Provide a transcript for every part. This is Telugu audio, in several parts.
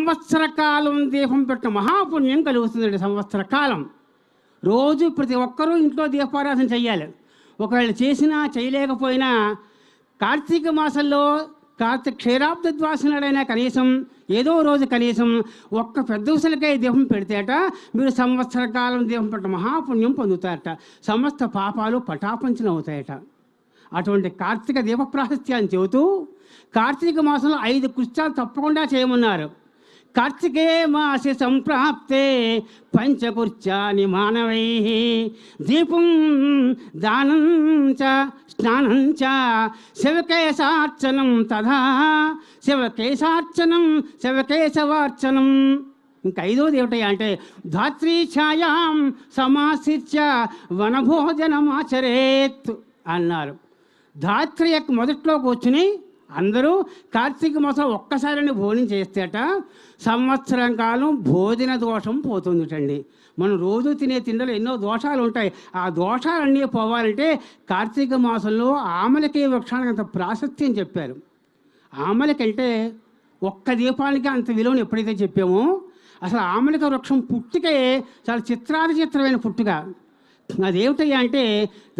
సంవత్సర కాలం దీపం పెట్టిన మహాపుణ్యం కలుగుతుందండి. సంవత్సర కాలం రోజు ప్రతి ఒక్కరూ ఇంట్లో దీపారాధన చెయ్యాలి. ఒకవేళ చేసినా చేయలేకపోయినా కార్తీక మాసంలో క్షీరాబ్ద ద్వాసనాడైనా కనీసం ఏదో రోజు కనీసం ఒక్క పెద్ద ఉసలకాయ దీపం పెడితేట మీరు సంవత్సర కాలం దీపం పెట్ట మహాపుణ్యం పొందుతారట. సమస్త పాపాలు పటాపంచలు అవుతాయట. అటువంటి కార్తీక దీప ప్రాశస్త్యాన్ని చెబుతూ కార్తీక మాసంలో 5 కృత్యాలు తప్పకుండా చేయమన్నారు. కార్తికే మాసి సంప్రాప్తే పంచకృత్యాని మానవై దీపం దానం చ స్నానం చ శివకేశార్చనం తథా శివకేశవార్చనం. ఇంకా 5వది ఏమిటి అంటే ధాత్రీ ఛాయాం సమాశ్రిత్య వనభోజనమాచరేత్ అన్నారు. ధాత్రి యొక్క మొదట్లో కూర్చుని అందరూ కార్తీక మాసం ఒక్కసారిని భోజనం చేస్తేట సంవత్సరం కాలం భోజన దోషం పోతుందిటండి. మనం రోజు తినే తిండలో ఎన్నో దోషాలు ఉంటాయి. ఆ దోషాలన్నీ పోవాలంటే కార్తీక మాసంలో ఆమలకి వృక్షానికి అంత ప్రాశస్త్యం చెప్పారు. ఆమలకంటే ఒక్క దీపానికి అంత విలువను ఎప్పుడైతే చెప్పామో అసలు ఆమలక వృక్షం పుట్టుకే చాలా చిత్రమైన పుట్టుక. అదేమిటయ్యా అంటే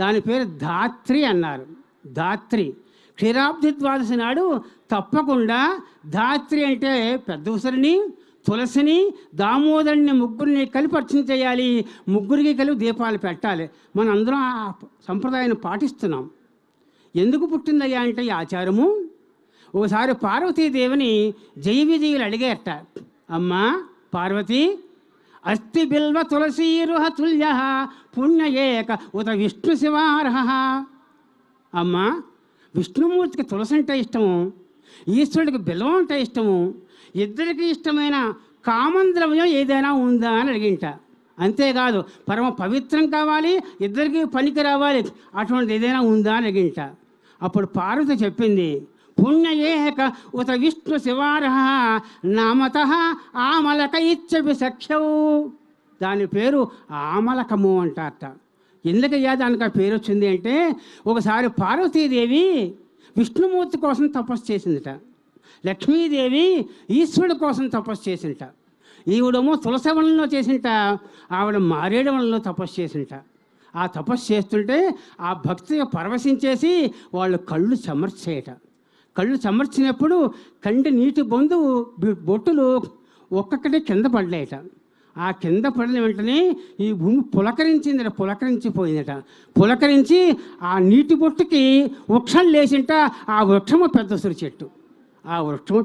దాని పేరు ధాత్రి అన్నారు. ధాత్రి క్షీరాబ్ది ద్వాదశి నాడు తప్పకుండా ధాత్రి అంటే పెద్ద ఉసరిని తులసిని దామోదరుని ముగ్గురిని కలిపి అర్చన చేయాలి. ముగ్గురికి కలిపి దీపాలు పెట్టాలి. మనం అందరం ఆ సంప్రదాయాన్ని పాటిస్తున్నాం. ఎందుకు పుట్టిందయ్యా అంటే ఈ ఆచారము ఒకసారి పార్వతీదేవిని జయ విజయులు అడిగేట, అమ్మా పార్వతి అస్తి బిల్వ తులసీరుహ తుల్య పుణ్య ఏక ఉత విష్ణు శివార్హ. అమ్మా విష్ణుమూర్తికి తులసి అంటే ఇష్టము, ఈశ్వరుడికి బిల్వం అంటే ఇష్టము. ఇద్దరికి ఇష్టమైన కామన్ ద్రవ్యం ఏదైనా ఉందా అని అడిగింట. అంతేకాదు పరమ పవిత్రం కావాలి, ఇద్దరికి పనికి రావాలి, అటువంటి ఏదైనా ఉందా అని అడిగింట. అప్పుడు పార్వతి చెప్పింది, పుణ్య ఏక ఉత విష్ణు శివార్హ నామత ఆమలక ఇచ్చవి సఖ్యవు. దాని పేరు ఆమలకము అంటారట. ఎందుకయ్యా దానికి ఆ పేరు వచ్చింది అంటే ఒకసారి పార్వతీదేవి విష్ణుమూర్తి కోసం తపస్సు చేసిందిట, లక్ష్మీదేవి ఈశ్వరుడి కోసం తపస్సు చేసింట. ఈవిడేమో తులసవనంలో చేసింట, ఆవిడ మారేడవనంలో తపస్సు చేసింట. ఆ తపస్సు చేస్తుంటే ఆ భక్తిగా పరవశించేసి వాళ్ళు కళ్ళు చెమర్చేయట. కళ్ళు చెమర్చినప్పుడు కంటి నీటి బొట్టులు ఒక్కొక్కటి కింద పడ్డాయట. ఆ కింద పడిన వెంటనే ఈ భూమి పులకరించిపోయిందట. పులకరించి ఆ నీటి బొట్టుకి వృక్షం లేచింట. ఆ వృక్షము పెద్ద ఉసిరి చెట్టు. ఆ వృక్షము